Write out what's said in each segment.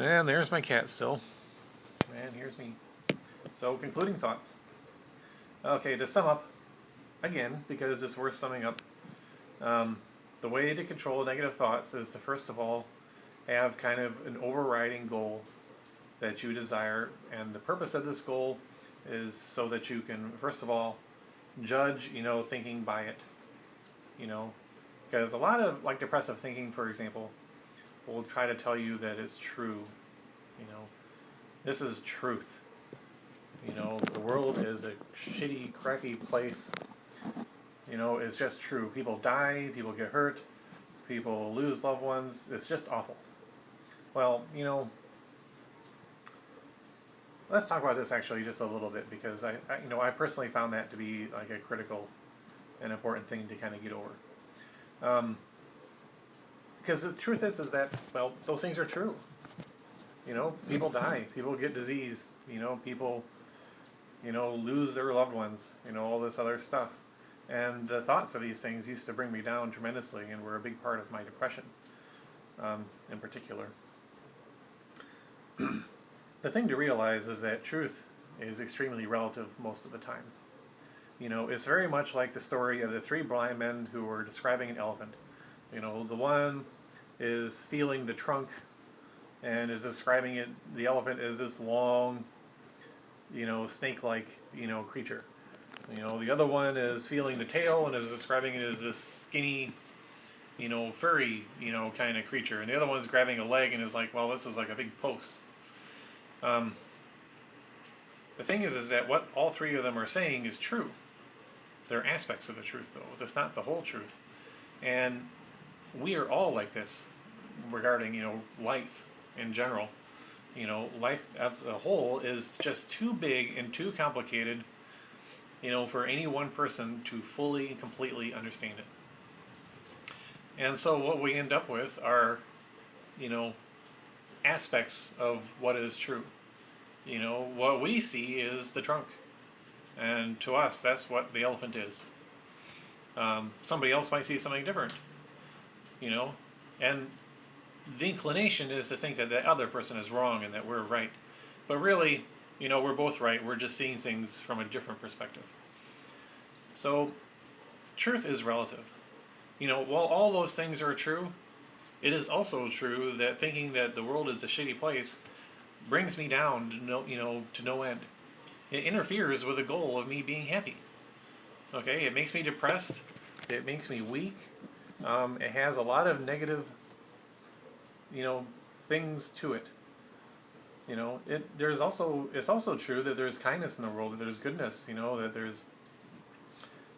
And there's my cat still. And here's me. So, concluding thoughts. Okay, to sum up, again, because it's worth summing up, um, the way to control negative thoughts is to first of all have kind of an overriding goal that you desire. And the purpose of this goal is so that you can, first of all, judge, thinking by it. You know, because a lot of like depressive thinking, for example, will try to tell you that it's true. You know, this is truth. The world is a shitty, crappy place. It's just true. People die, people get hurt, people lose loved ones. It's just awful. Well, let's talk about this actually just a little bit because I personally found that to be like a critical and important thing to kind of get over. Um, because the truth is that well, those things are true. People die, people get disease. People lose their loved ones. All this other stuff. And the thoughts of these things used to bring me down tremendously and were a big part of my depression, in particular. The thing to realize is that truth is extremely relative most of the time. It's very much like the story of the three blind men who were describing an elephant. The one is feeling the trunk and is describing the elephant as this long, snake-like, creature. The other one is feeling the tail and is describing it as this skinny, furry, kind of creature. And the other one's grabbing a leg and is like, well, this is like a big post. Um, the thing is that what all three of them are saying is true. They're aspects of the truth, though. That's not the whole truth. And we are all like this regarding, life in general. Life as a whole is just too big and too complicated, for any one person to fully and completely understand it. And so what we end up with are, you know, aspects of what is true. What we see is the trunk. And to us, that's what the elephant is. Somebody else might see something different, you know. And the inclination is to think that the other person is wrong and that we're right. But really, we're both right. We're just seeing things from a different perspective. So, truth is relative. While all those things are true, it is also true that thinking that the world is a shitty place brings me down to no end. It interferes with the goal of me being happy. Okay, it makes me depressed. It makes me weak. It has a lot of negative, you know, things to it. It's also true that there's kindness in the world, that there's goodness. That there's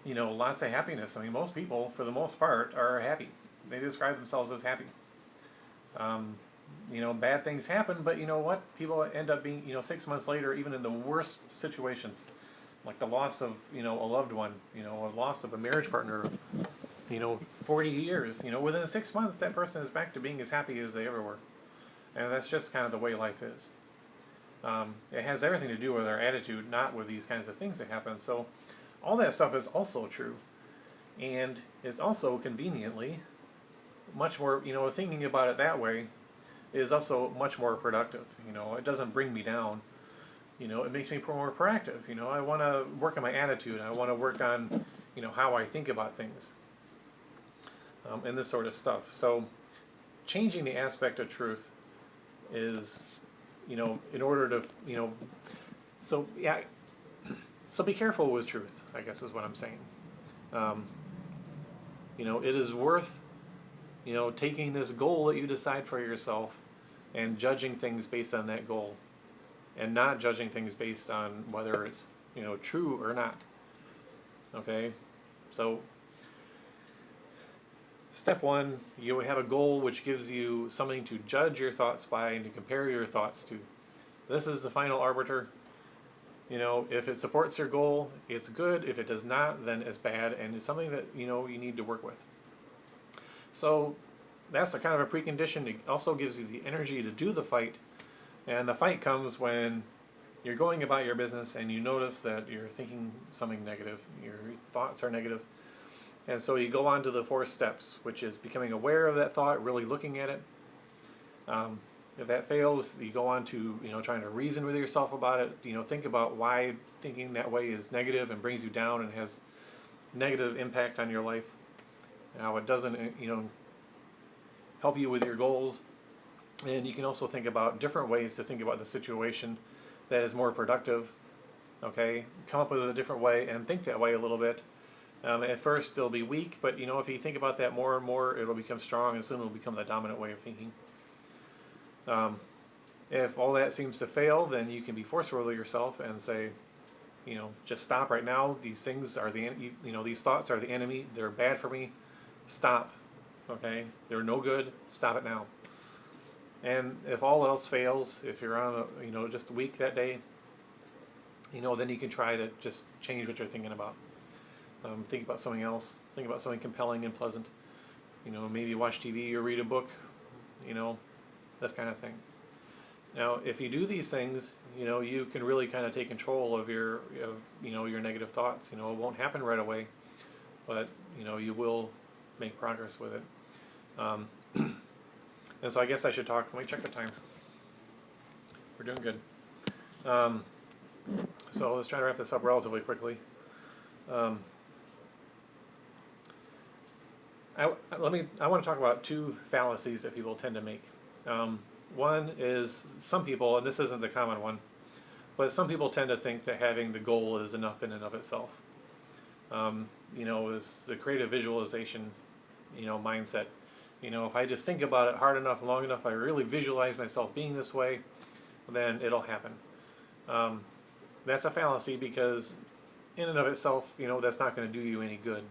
lots of happiness. I mean, most people, for the most part, are happy. They describe themselves as happy. Um, bad things happen, but you know what? People end up being, 6 months later, even in the worst situations, like the loss of, a loved one, a loss of a marriage partner, 40 years, within 6 months, that person is back to being as happy as they ever were. And that's just kind of the way life is. It has everything to do with our attitude, not with these kinds of things that happen. So all that stuff is also true. And it's also conveniently much more, thinking about it that way is also much more productive. It doesn't bring me down. It makes me more proactive. I want to work on my attitude. I want to work on, how I think about things, and this sort of stuff. So changing the aspect of truth is, in order to, so yeah, so be careful with truth, I guess is what I'm saying. Um, it is worth, taking this goal that you decide for yourself and judging things based on that goal and not judging things based on whether it's, true or not. Okay? So, step one, you have a goal which gives you something to judge your thoughts by and to compare your thoughts to. This is the final arbiter. If it supports your goal, it's good. If it does not, then it's bad and it's something that, you need to work with. So, that's a kind of a precondition. It also gives you the energy to do the fight. And the fight comes when you're going about your business and you notice that you're thinking something negative, your thoughts are negative, and so you go on to the 4 steps, which is becoming aware of that thought, really looking at it, If that fails, you go on to, trying to reason with yourself about it. Think about why thinking that way is negative and brings you down and has negative impact on your life. How it doesn't, help you with your goals. And you can also think about different ways to think about the situation that is more productive. Okay, come up with a different way and think that way a little bit. At first, it'll be weak, but if you think about that more and more, it'll become strong, and soon it'll become the dominant way of thinking. Um, if all that seems to fail, then you can be forceful with yourself and say, just stop right now. These things are these thoughts are the enemy. They're bad for me. Stop. Okay, they're no good. Stop it now. And if all else fails, if you're on just weak that day, then you can try to just change what you're thinking about. Think about something else. Think about something compelling and pleasant. Maybe watch TV or read a book. You know, this kind of thing. Now, if you do these things, you can really kind of take control of your negative thoughts. It won't happen right away, but you will make progress with it. Um, and so I guess I should talk. Let me check the time. We're doing good. Um, so let's try to wrap this up relatively quickly. Um, I want to talk about two fallacies that people tend to make. Um, One is some people, and this isn't the common one, but some people tend to think that having the goal is enough in and of itself. Is the creative visualization, mindset. If I just think about it hard enough, long enough, I really visualize myself being this way, then it'll happen. Um, that's a fallacy because in and of itself, that's not going to do you any good.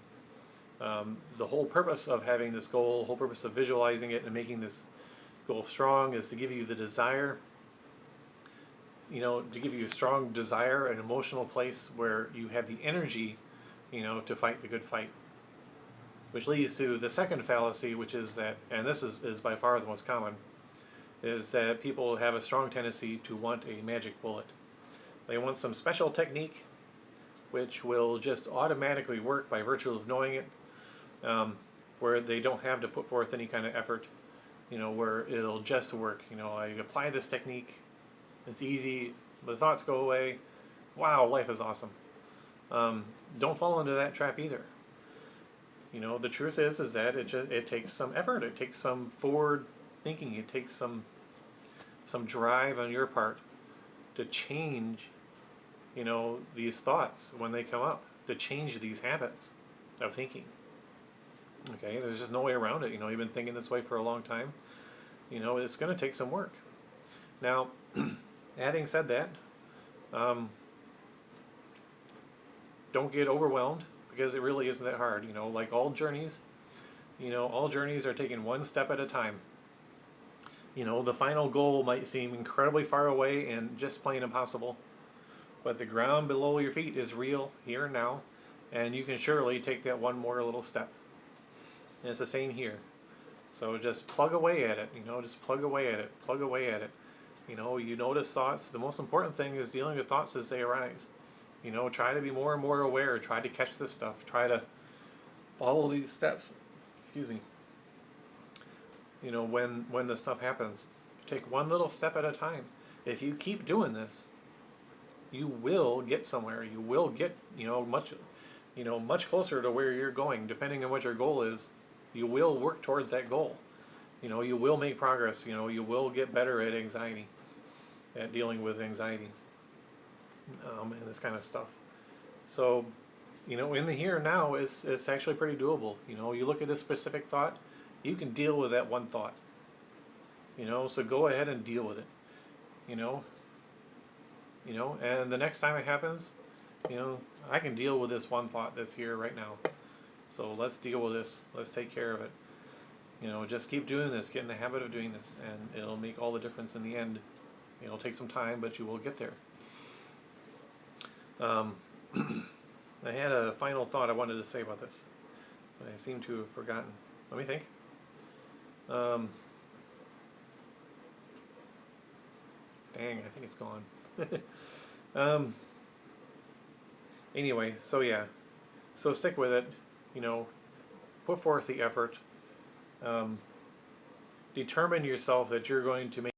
The whole purpose of having this goal, whole purpose of visualizing it and making this goal strong is to give you the desire, to give you a strong desire, an emotional place where you have the energy, to fight the good fight. Which leads to the second fallacy, which is that, and this is by far the most common, is that people have a strong tendency to want a magic bullet. They want some special technique which will just automatically work by virtue of knowing it, where they don't have to put forth any kind of effort, where it'll just work. I apply this technique, it's easy, the thoughts go away, wow, life is awesome. Don't fall into that trap either. The truth is that it takes some effort, it takes some forward thinking, it takes some drive on your part to change, these thoughts when they come up, to change these habits of thinking. Okay, there's just no way around it. You've been thinking this way for a long time. It's going to take some work. Now, having said that, um, don't get overwhelmed because it really isn't that hard. Like all journeys are taken one step at a time. The final goal might seem incredibly far away and just plain impossible, but the ground below your feet is real here and now, and you can surely take that one more little step. And it's the same here. So just plug away at it, just plug away at it, plug away at it. You notice thoughts. The most important thing is dealing with thoughts as they arise. Try to be more and more aware. Try to catch this stuff. Try to follow these steps. Excuse me. When this stuff happens, take one little step at a time. If you keep doing this, you will get somewhere. You will get much closer to where you're going. Depending on what your goal is, you will work towards that goal. You will make progress. You will get better at anxiety, at dealing with anxiety, and this kind of stuff. So, in the here and now, it's actually pretty doable. You look at a specific thought, you can deal with that one thought. So go ahead and deal with it. You know, and the next time it happens, you know, I can deal with this one thought that's here right now. So let's deal with this. Let's take care of it. Just keep doing this. Get in the habit of doing this, and it'll make all the difference in the end. It'll take some time, but you will get there. Um, I had a final thought I wanted to say about this, but I seem to have forgotten. Let me think. Um, Dang, I think it's gone. um, anyway, so yeah, so stick with it. You know, put forth the effort. Um, Determine yourself that you're going to make